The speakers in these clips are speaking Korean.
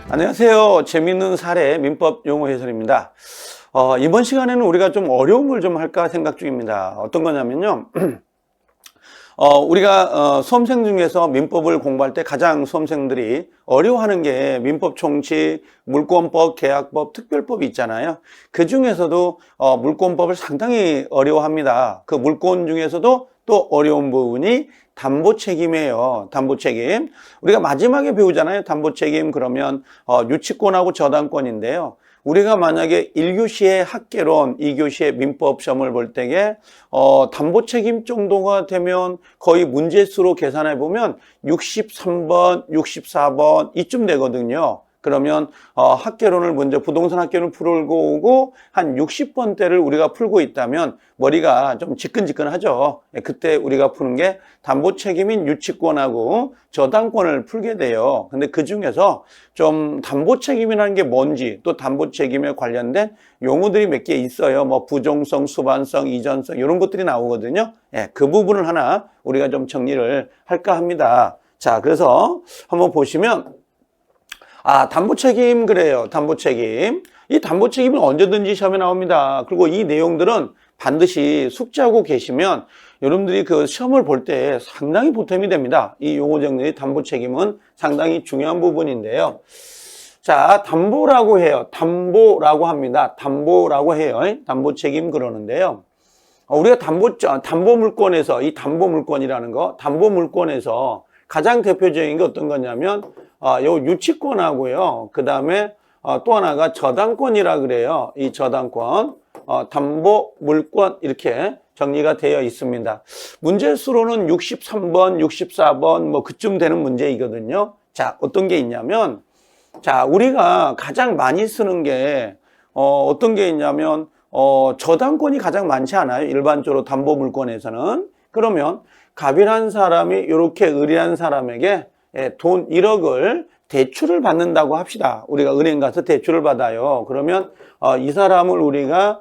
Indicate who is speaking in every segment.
Speaker 1: 안녕하세요. 재미있는 사례 민법 용어 해설입니다. 이번 시간에는 우리가 좀 어려운 걸 좀 할까 생각 중입니다. 어떤 거냐면요. 우리가 수험생 중에서 민법을 공부할 때 가장 수험생들이 어려워하는 게 민법 총칙, 물권법, 계약법, 특별법이 있잖아요. 그 중에서도 물권법을 상당히 어려워합니다. 그 물권 중에서도 또 어려운 부분이 담보책임이에요. 담보책임. 우리가 마지막에 배우잖아요. 담보책임 그러면 유치권하고 저당권인데요. 우리가 만약에 1교시의 학개론, 2교시의 민법 시험을 볼 때에 담보책임 정도가 되면 거의 문제수로 계산해 보면 63번, 64번 이쯤 되거든요. 그러면 학개론을 먼저 부동산 학개론을 풀고 오고 한 60번대를 우리가 풀고 있다면 머리가 좀 지끈지끈하죠. 그때 우리가 푸는 게 담보책임인 유치권하고 저당권을 풀게 돼요. 근데 그 중에서 좀 담보책임이라는 게 뭔지 또 담보책임에 관련된 용어들이 몇 개 있어요. 뭐 부종성, 수반성, 이전성 이런 것들이 나오거든요. 그 부분을 하나 우리가 좀 정리를 할까 합니다. 자, 그래서 한번 보시면 담보책임 그래요. 담보책임. 이 담보책임은 언제든지 시험에 나옵니다. 그리고 이 내용들은 반드시 숙지하고 계시면 여러분들이 그 시험을 볼 때 상당히 보탬이 됩니다. 이 용어 정리 담보책임은 상당히 중요한 부분인데요. 자, 담보라고 해요. 담보라고 합니다. 담보라고 해요. 담보책임 그러는데요. 우리가 담보물권에서 이 담보물권이라는 거, 담보물권에서 가장 대표적인 게 어떤 거냐면 요 유치권하고요. 그 다음에 또 하나가 저당권이라 그래요. 이 저당권, 담보물권 이렇게 정리가 되어 있습니다. 문제수로는 63번, 64번 뭐 그쯤 되는 문제이거든요. 자, 어떤 게 있냐면 자, 우리가 가장 많이 쓰는 게 어떤 게 있냐면 저당권이 가장 많지 않아요. 일반적으로 담보물권에서는. 그러면 갑이란 사람이 이렇게 의리한 사람에게 돈 1억을 대출을 받는다고 합시다. 우리가 은행 가서 대출을 받아요. 그러면 이 사람을 우리가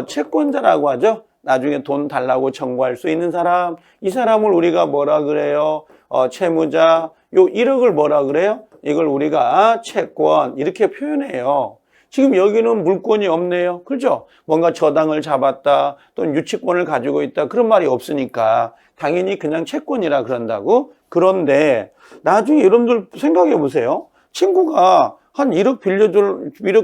Speaker 1: 채권자라고 하죠. 나중에 돈 달라고 청구할 수 있는 사람. 이 사람을 우리가 뭐라 그래요? 채무자. 요 1억을 뭐라 그래요? 이걸 우리가 채권 이렇게 표현해요. 지금 여기는 물권이 없네요. 그렇죠? 뭔가 저당을 잡았다 또는 유치권을 가지고 있다 그런 말이 없으니까 당연히 그냥 채권이라 그런다고. 그런데 나중에 여러분들 생각해 보세요. 친구가 한 1억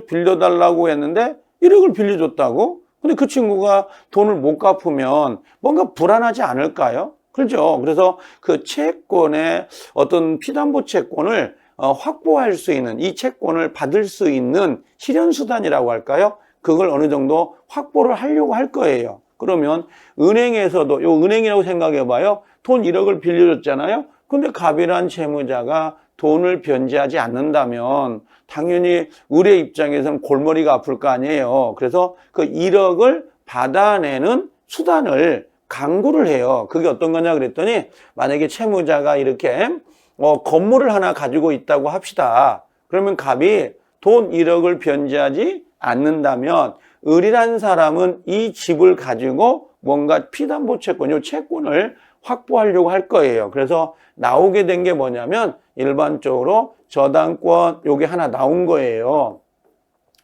Speaker 1: 빌려달라고 했는데 1억을 빌려줬다고? 근데 그 친구가 돈을 못 갚으면 뭔가 불안하지 않을까요? 그렇죠? 그래서 그 채권의 어떤 피담보 채권을 확보할 수 있는 이 채권을 받을 수 있는 실현수단이라고 할까요? 그걸 어느 정도 확보를 하려고 할 거예요. 그러면 은행에서도 요 은행이라고 생각해 봐요. 돈 1억을 빌려줬잖아요. 근데 갑이란 채무자가 돈을 변제하지 않는다면 당연히 의뢰 입장에서는 골머리가 아플 거 아니에요. 그래서 그 1억을 받아내는 수단을 강구를 해요. 그게 어떤 거냐 그랬더니 만약에 채무자가 이렇게 건물을 하나 가지고 있다고 합시다. 그러면 갑이 돈 1억을 변제하지 않는다면 을이라는 사람은 이 집을 가지고 뭔가 피담보 채권, 이 채권을 확보하려고 할 거예요. 그래서 나오게 된 게 뭐냐면 일반적으로 저당권 요게 하나 나온 거예요.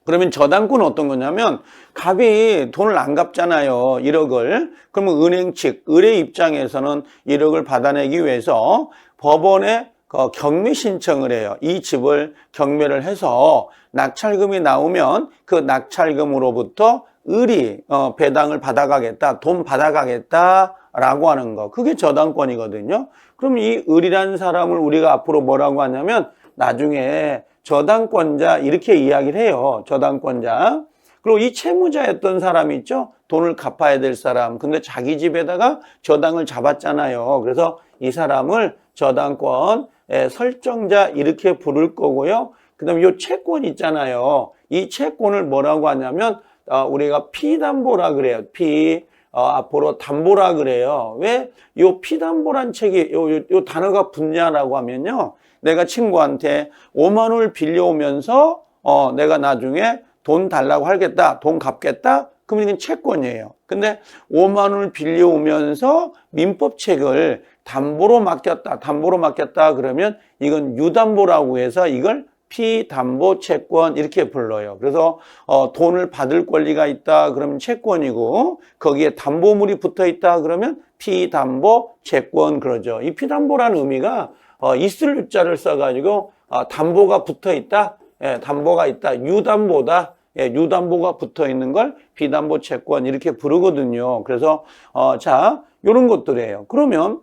Speaker 1: 그러면 저당권은 어떤 거냐면 갑이 돈을 안 갚잖아요. 1억을. 그러면 은행 측, 의뢰 입장에서는 1억을 받아내기 위해서 법원에 경매 신청을 해요. 이 집을 경매를 해서 낙찰금이 나오면 그 낙찰금으로부터 을이 배당을 받아가겠다, 돈 받아가겠다라고 하는 거. 그게 저당권이거든요. 그럼 이 을이라는 사람을 우리가 앞으로 뭐라고 하냐면 나중에 저당권자 이렇게 이야기를 해요. 저당권자. 그리고 이 채무자였던 사람이 있죠. 돈을 갚아야 될 사람. 근데 자기 집에다가 저당을 잡았잖아요. 그래서 이 사람을 저당권 설정자 이렇게 부를 거고요. 그 다음에 이 채권 있잖아요. 이 채권을 뭐라고 하냐면 우리가 피담보라 그래요. 앞으로 담보라 그래요. 왜? 요 피담보란 책이 요 단어가 붙냐라고 하면요. 내가 친구한테 5만 원을 빌려오면서 내가 나중에 돈 달라고 하겠다. 돈 갚겠다. 그러면 이건 채권이에요. 근데 5만 원을 빌려오면서 민법책을 담보로 맡겼다 그러면 이건 유담보라고 해서 이걸 피담보 채권 이렇게 불러요. 그래서 돈을 받을 권리가 있다 그러면 채권이고 거기에 담보물이 붙어 있다 그러면 피담보 채권 그러죠. 이 피담보라는 의미가 있을 유자를 써가지고 담보가 붙어 있다, 담보가 있다, 유담보다. 유담보가 붙어 있는 걸 비담보 채권 이렇게 부르거든요. 그래서 자, 요런 것들이에요. 그러면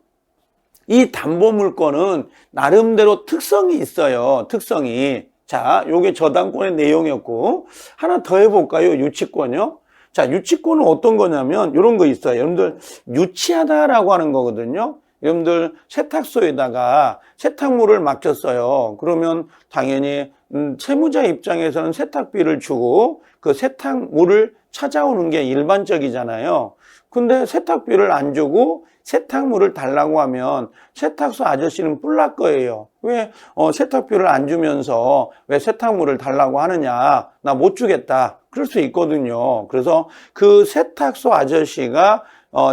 Speaker 1: 이 담보 물건은 나름대로 특성이 있어요. 특성이. 자, 요게 저당권의 내용이었고 하나 더 해볼까요? 유치권이요. 자, 유치권은 어떤 거냐면 요런 거 있어요. 여러분들 유치하다라고 하는 거거든요. 여러분들 세탁소에다가 세탁물을 맡겼어요. 그러면 당연히 채무자 입장에서는 세탁비를 주고 그 세탁물을 찾아오는 게 일반적이잖아요. 근데 세탁비를 안 주고 세탁물을 달라고 하면 세탁소 아저씨는 뿔날 거예요. 왜 세탁비를 안 주면서 왜 세탁물을 달라고 하느냐, 나 못 주겠다 그럴 수 있거든요. 그래서 그 세탁소 아저씨가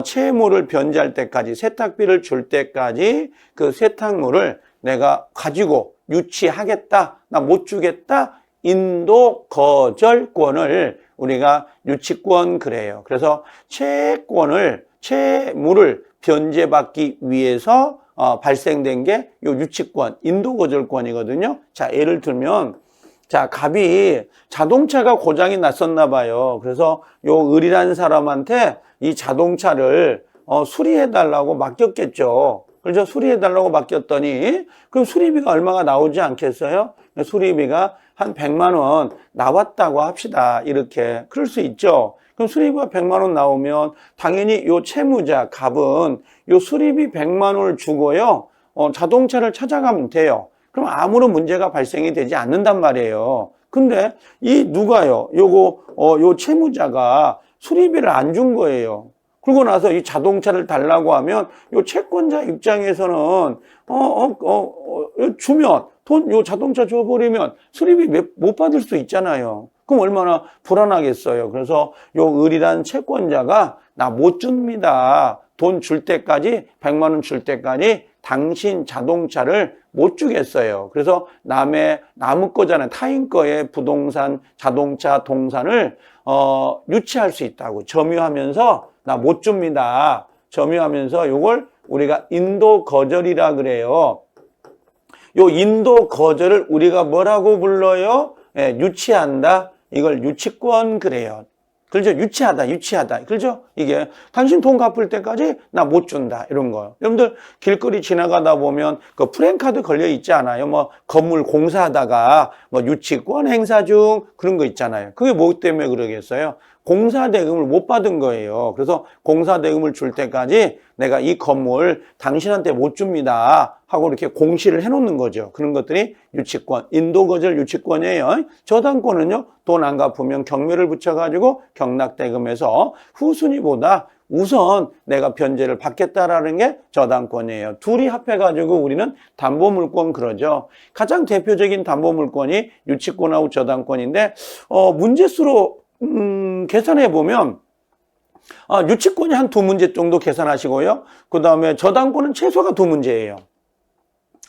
Speaker 1: 채무를 변제할 때까지, 세탁비를 줄 때까지 그 세탁물을 내가 가지고 유치하겠다, 나 못 주겠다, 인도 거절권을 우리가 유치권 그래요. 그래서 채무를 변제받기 위해서 발생된 게 요 유치권, 인도 거절권이거든요. 자, 예를 들면 자, 갑이 자동차가 고장이 났었나 봐요. 그래서 요 을이라는 사람한테 이 자동차를 수리해 달라고 맡겼겠죠. 그래서 수리해 달라고 맡겼더니 그럼 수리비가 얼마가 나오지 않겠어요? 수리비가 한 100만 원 나왔다고 합시다. 이렇게 그럴 수 있죠. 그럼 수리비가 100만 원 나오면 당연히 요 채무자 갑은 요 수리비 100만 원을 주고요. 자동차를 찾아가면 돼요. 그럼 아무런 문제가 발생이 되지 않는단 말이에요. 근데 이 누가요? 요 채무자가 수리비를 안 준 거예요. 그러고 나서 이 자동차를 달라고 하면 요 채권자 입장에서는 주면 요 자동차 줘버리면 수리비 못 받을 수 있잖아요. 그럼 얼마나 불안하겠어요. 그래서 요 을이란 채권자가 나 못 줍니다. 돈 줄 때까지 100만 원 줄 때까지 당신 자동차를 못 주겠어요. 그래서 남의 거잖아요. 타인 거의 부동산, 자동차, 동산을 유치할 수 있다고 점유하면서 나 못 줍니다. 점유하면서 요걸 우리가 인도 거절이라 그래요. 요 인도 거절을 우리가 뭐라고 불러요? 유치한다. 이걸 유치권 그래요. 그렇죠? 유치하다. 그렇죠? 이게 당신 돈 갚을 때까지 나 못 준다. 이런 거요. 여러분들 길거리 지나가다 보면 그 프랜카드 걸려 있지 않아요? 뭐 건물 공사하다가 뭐 유치권 행사 중 그런 거 있잖아요. 그게 뭐 때문에 그러겠어요? 공사 대금을 못 받은 거예요. 그래서 공사 대금을 줄 때까지 내가 이 건물 당신한테 못 줍니다 하고 이렇게 공시를 해놓는 거죠. 그런 것들이 유치권, 인도거절 유치권이에요. 저당권은요, 돈 안 갚으면 경매를 붙여가지고 경락대금에서 후순위보다 우선 내가 변제를 받겠다라는 게 저당권이에요. 둘이 합해가지고 우리는 담보물권 그러죠. 가장 대표적인 담보물권이 유치권하고 저당권인데 문제수로 계산해 보면 유치권이 한 2문제 정도 계산하시고요. 그 다음에 저당권은 최소가 2문제예요.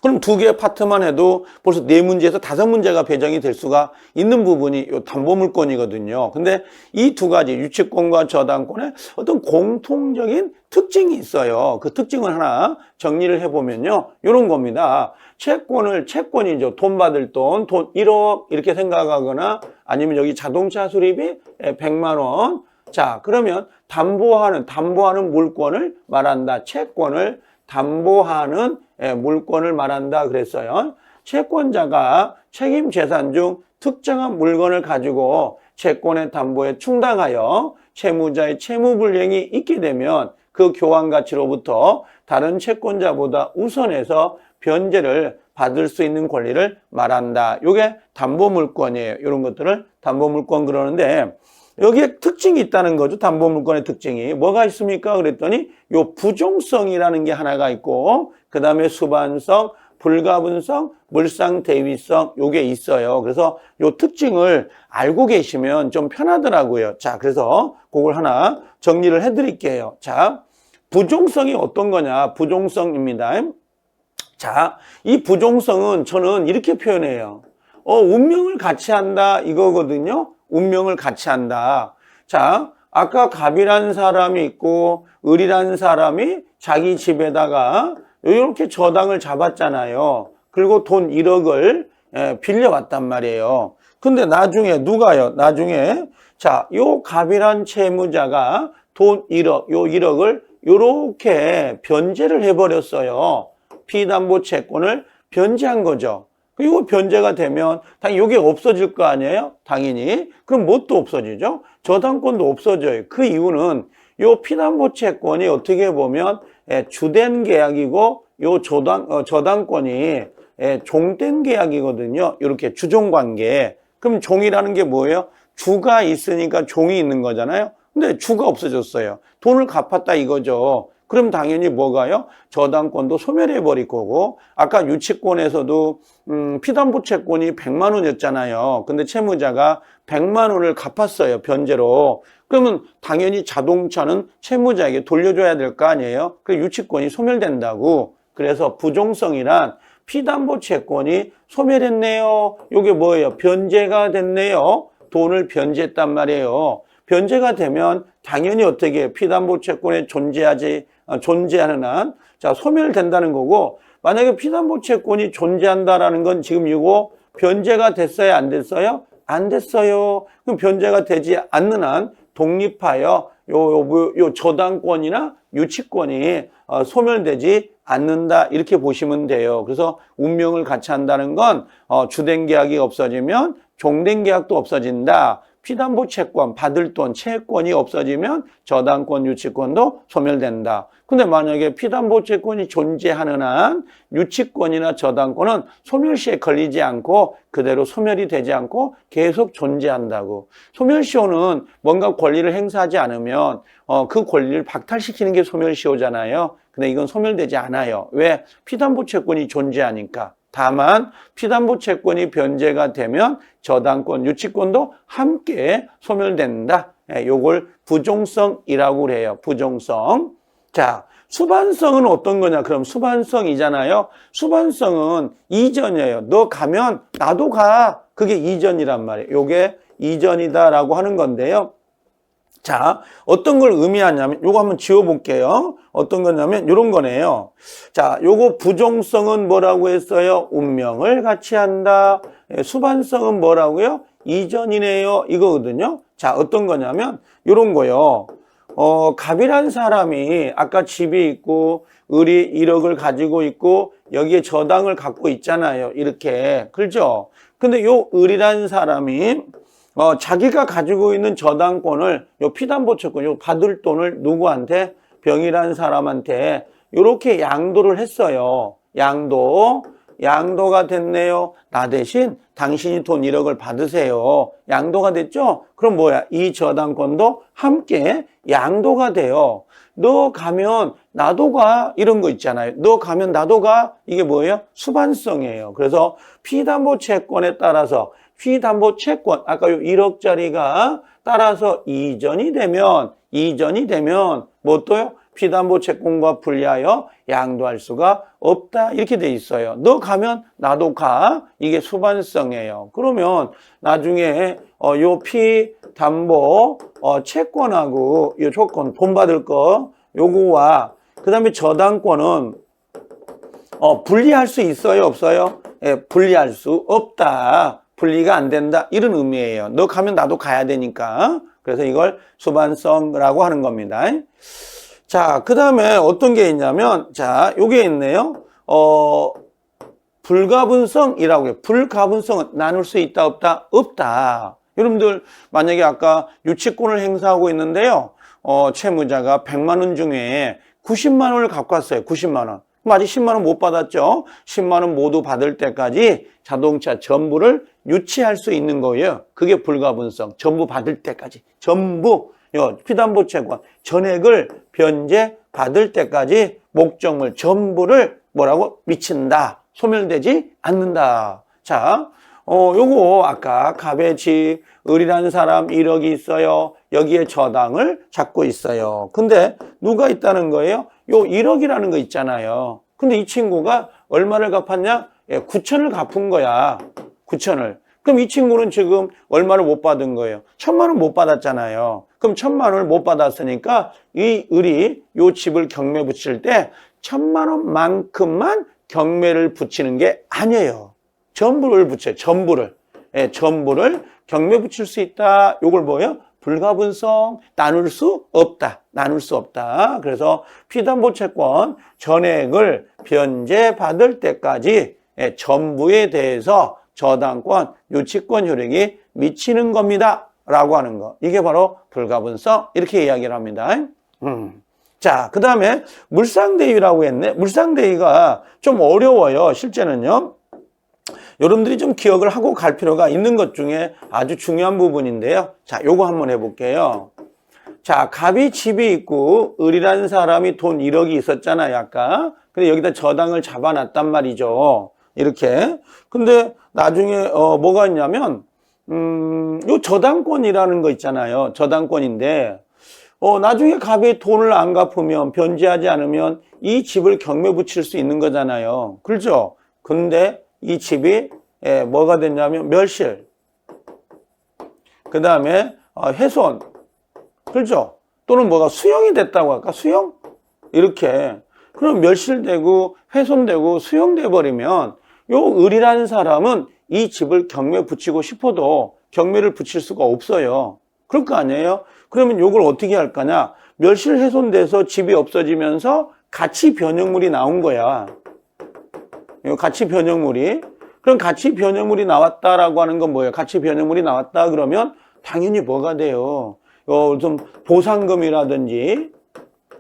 Speaker 1: 그럼 2개의 파트만 해도 벌써 4문제에서 5문제가 배정이 될 수가 있는 부분이 요 담보물권이거든요. 근데 이 2가지 유치권과 저당권에 어떤 공통적인 특징이 있어요. 그 특징을 하나 정리를 해보면요. 이런 겁니다. 채권이죠. 돈 받을 돈 1억 이렇게 생각하거나 아니면 여기 자동차 수리비 100만 원. 자, 그러면 담보하는 물권을 말한다. 채권을 담보하는 물건을 말한다 그랬어요. 채권자가 책임 재산 중 특정한 물건을 가지고 채권의 담보에 충당하여 채무자의 채무불이행이 있게 되면 그 교환 가치로부터 다른 채권자보다 우선해서 변제를 받을 수 있는 권리를 말한다. 이게 담보물권이에요. 이런 것들을 담보물권 그러는데 여기에 특징이 있다는 거죠. 담보물권의 특징이. 뭐가 있습니까? 그랬더니 요 부종성이라는 게 하나가 있고 그 다음에 수반성, 불가분성, 물상대위성 요게 있어요. 그래서 요 특징을 알고 계시면 좀 편하더라고요. 자, 그래서 그걸 하나 정리를 해드릴게요. 자, 부종성이 어떤 거냐? 부종성입니다. 자, 이 부종성은 저는 이렇게 표현해요. 운명을 같이 한다 이거거든요. 운명을 같이 한다. 자, 아까 갑이라는 사람이 있고 을이라는 사람이 자기 집에다가 이렇게 저당을 잡았잖아요. 그리고 돈 1억을 빌려왔단 말이에요. 근데 나중에 누가요? 나중에 자, 요 갑이란 채무자가 돈 1억, 요 1억을 요렇게 변제를 해버렸어요. 피담보 채권을 변제한 거죠. 그리고 변제가 되면 당연히 이게 없어질 거 아니에요? 당연히. 그럼 뭣도 없어지죠? 저당권도 없어져요. 그 이유는 요 피담보 채권이 어떻게 보면 주된 계약이고 요 저당권이 종된 계약이거든요. 이렇게 주종관계. 그럼 종이라는 게 뭐예요? 주가 있으니까 종이 있는 거잖아요. 근데 주가 없어졌어요. 돈을 갚았다 이거죠. 그럼 당연히 뭐가요? 저당권도 소멸해 버릴 거고, 아까 유치권에서도 피담보 채권이 100만 원이었잖아요. 근데 채무자가 100만 원을 갚았어요, 변제로. 그러면 당연히 자동차는 채무자에게 돌려줘야 될 거 아니에요? 그 유치권이 소멸된다고. 그래서 부종성이란 피담보 채권이 소멸했네요. 이게 뭐예요? 변제가 됐네요. 돈을 변제했단 말이에요. 변제가 되면 당연히 어떻게 피담보 채권에 존재하는 한, 자, 소멸된다는 거고, 만약에 피담보 채권이 존재한다라는 건 지금 이거 변제가 됐어요? 안 됐어요? 안 됐어요. 그럼 변제가 되지 않는 한 독립하여 요 저당권이나 유치권이 소멸되지 않는다. 이렇게 보시면 돼요. 그래서 운명을 같이 한다는 건 주된 계약이 없어지면 종된 계약도 없어진다. 피담보 채권, 받을 돈, 채권이 없어지면 저당권, 유치권도 소멸된다. 근데 만약에 피담보 채권이 존재하는 한 유치권이나 저당권은 소멸시에 걸리지 않고 그대로 소멸이 되지 않고 계속 존재한다고. 소멸시효는 뭔가 권리를 행사하지 않으면 그 권리를 박탈시키는 게 소멸시효잖아요. 근데 이건 소멸되지 않아요. 왜? 피담보 채권이 존재하니까. 다만 피담보 채권이 변제가 되면 저당권, 유치권도 함께 소멸된다. 요걸 부종성이라고 그래요. 부종성. 자, 수반성은 어떤 거냐? 그럼 수반성이잖아요. 수반성은 이전이에요. 너 가면 나도 가. 그게 이전이란 말이에요. 요게 이전이다라고 하는 건데요. 자, 어떤 걸 의미하냐면 요거 한번 지워볼게요. 어떤 거냐면 요런 거네요. 자, 요거 부종성은 뭐라고 했어요? 운명을 같이 한다. 수반성은 뭐라고요? 이전이네요. 이거거든요. 자, 어떤 거냐면 요런 거요. 갑이란 사람이 아까 집이 있고 을이 1억을 가지고 있고 여기에 저당을 갖고 있잖아요. 이렇게. 그렇죠? 근데 요 을이란 사람이 자기가 가지고 있는 저당권을 요 피담보 채권, 요 받을 돈을 누구한테? 병이라는 사람한테 요렇게 양도를 했어요. 양도가 됐네요. 나 대신 당신이 돈 1억을 받으세요. 양도가 됐죠? 그럼 뭐야? 이 저당권도 함께 양도가 돼요. 너 가면 나도 가. 이런 거 있잖아요. 너 가면 나도 가. 이게 뭐예요? 수반성이에요. 그래서 피담보 채권에 따라서 피담보 채권, 아까 요 1억짜리가 따라서 이전이 되면 뭐 또요? 피담보 채권과 분리하여 양도할 수가 없다. 이렇게 돼 있어요. 너 가면 나도 가. 이게 수반성이에요. 그러면 나중에 요 피담보 채권하고 요 조건 돈 받을 거 요거와 그다음에 저당권은 분리할 수 있어요, 없어요? 예, 분리할 수 없다. 분리가 안 된다. 이런 의미예요. 너 가면 나도 가야 되니까. 그래서 이걸 수반성이라고 하는 겁니다. 자, 그 다음에 어떤 게 있냐면, 자, 요게 있네요. 불가분성이라고 해요. 불가분성은 나눌 수 있다, 없다? 없다. 여러분들, 만약에 아까 유치권을 행사하고 있는데요. 채무자가 100만 원 중에 90만 원을 갖고 왔어요. 90만 원. 그럼 아직 10만 원 못 받았죠? 10만 원 모두 받을 때까지 자동차 전부를 유치할 수 있는 거예요. 그게 불가분성. 전부 받을 때까지. 전부 피담보 채권 전액을 변제 받을 때까지 목적물 전부를 뭐라고? 미친다. 소멸되지 않는다. 자, 요거 아까 갑의 집, 을이라는 사람 1억이 있어요. 여기에 저당을 잡고 있어요. 근데 누가 있다는 거예요? 요 1억이라는 거 있잖아요. 근데 이 친구가 얼마를 갚았냐? 9천을 갚은 거야. 9천을. 그럼 이 친구는 지금 얼마를 못 받은 거예요? 1,000만 원 못 받았잖아요. 그럼 1,000만 원을 못 받았으니까 이 을이 요 집을 경매 붙일 때 1,000만 원만큼만 경매를 붙이는 게 아니에요. 전부를 붙여요. 전부를. 전부를 경매 붙일 수 있다. 요걸 뭐예요? 불가분성, 나눌 수 없다. 나눌 수 없다. 그래서 피담보채권 전액을 변제받을 때까지 전부에 대해서 저당권, 유치권 효력이 미치는 겁니다. 라고 하는 거. 이게 바로 불가분성. 이렇게 이야기를 합니다. 자, 그 다음에 물상대위라고 했네. 물상대위가 좀 어려워요. 실제는요. 여러분들이 좀 기억을 하고 갈 필요가 있는 것 중에 아주 중요한 부분인데요. 자, 요거 한번 해볼게요. 자, 갑이 집이 있고 을이라는 사람이 돈 1억이 있었잖아요, 아까. 근데 여기다 저당을 잡아놨단 말이죠. 이렇게. 근데 나중에 뭐가 있냐면 요 저당권이라는 거 있잖아요. 저당권인데 나중에 갑이 돈을 안 갚으면, 변제하지 않으면 이 집을 경매 붙일 수 있는 거잖아요. 그렇죠? 근데 이 집이 뭐가 됐냐면 멸실, 그 다음에 훼손, 그렇죠? 또는 뭐가 수용이 됐다고 할까? 수용? 이렇게. 그럼 멸실되고 훼손되고 수용돼 버리면 요 을이라는 사람은 이 집을 경매 붙이고 싶어도 경매를 붙일 수가 없어요. 그럴 거 아니에요? 그러면 요걸 어떻게 할 거냐? 멸실 훼손돼서 집이 없어지면서 가치 변형물이 나온 거야. 요 가치 변형물이. 그럼 가치 변형물이 나왔다라고 하는 건 뭐예요? 가치 변형물이 나왔다 그러면 당연히 뭐가 돼요? 좀 보상금이라든지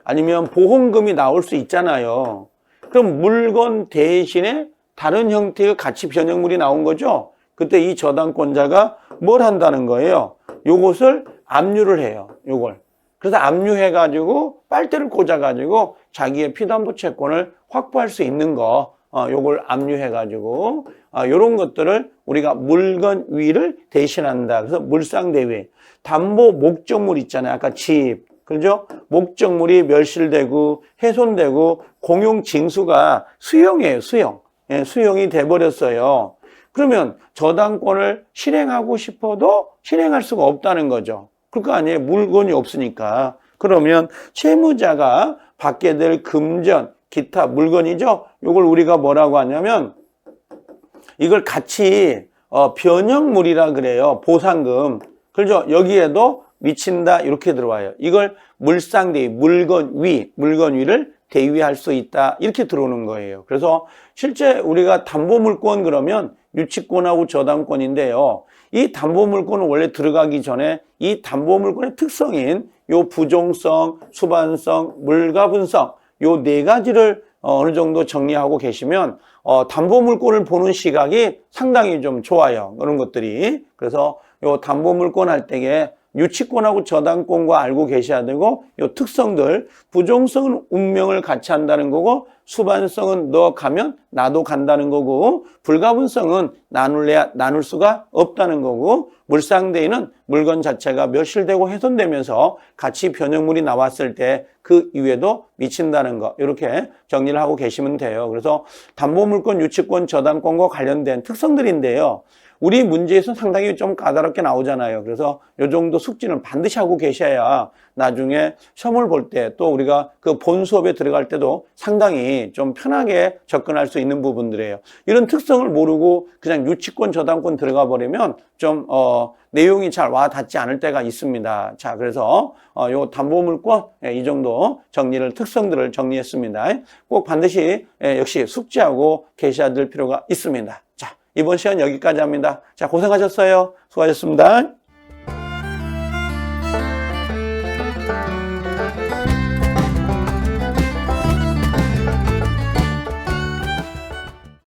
Speaker 1: 아니면 보험금이 나올 수 있잖아요. 그럼 물건 대신에 다른 형태의 가치 변형물이 나온 거죠? 그때 이 저당권자가 뭘 한다는 거예요? 요것을 압류를 해요. 요걸. 그래서 압류해가지고 빨대를 꽂아가지고 자기의 피담보 채권을 확보할 수 있는 거, 요걸 압류해가지고 요런 것들을 우리가 물건위를 대신한다. 그래서 물상대위. 담보 목적물 있잖아요. 아까 집. 그죠? 목적물이 멸실되고 훼손되고 공용 징수가 수용이에요. 수용. 수용이 돼버렸어요. 그러면 저당권을 실행하고 싶어도 실행할 수가 없다는 거죠. 그럴 거 아니에요. 물건이 없으니까. 그러면 채무자가 받게 될 금전, 기타 물건이죠. 이걸 우리가 뭐라고 하냐면 이걸 같이 변형물이라 그래요. 보상금. 그렇죠? 여기에도 미친다 이렇게 들어와요. 이걸 물상대위, 물건위를 대위할 수 있다 이렇게 들어오는 거예요. 그래서 실제 우리가 담보물권 그러면 유치권하고 저당권인데요. 이 담보물권은 원래 들어가기 전에 이 담보물권의 특성인 요 부종성, 수반성, 물가분성 요 네 가지를 어느 정도 정리하고 계시면 담보물권을 보는 시각이 상당히 좀 좋아요. 그런 것들이. 그래서 요 담보물권 할 때에 유치권하고 저당권과 알고 계셔야 되고 요 특성들, 부종성은 운명을 같이 한다는 거고 수반성은 너 가면 나도 간다는 거고 불가분성은 나눌래야 나눌 수가 없다는 거고 물상대위는 물건 자체가 멸실되고 훼손되면서 가치 변형물이 나왔을 때 그 이외에도 미친다는 거 이렇게 정리를 하고 계시면 돼요. 그래서 담보물권, 유치권, 저당권과 관련된 특성들인데요. 우리 문제에서 상당히 좀 까다롭게 나오잖아요. 그래서 이 정도 숙지는 반드시 하고 계셔야 나중에 시험을 볼 때 또 우리가 그 본 수업에 들어갈 때도 상당히 좀 편하게 접근할 수 있는 부분들이에요. 이런 특성을 모르고 그냥 유치권, 저당권 들어가 버리면 좀 내용이 잘 와 닿지 않을 때가 있습니다. 자, 그래서 요 담보물권 이 정도 정리를 특성들을 정리했습니다. 꼭 반드시 역시 숙지하고 계셔야 될 필요가 있습니다. 자, 이번 시간 여기까지 합니다. 자, 고생하셨어요. 수고하셨습니다.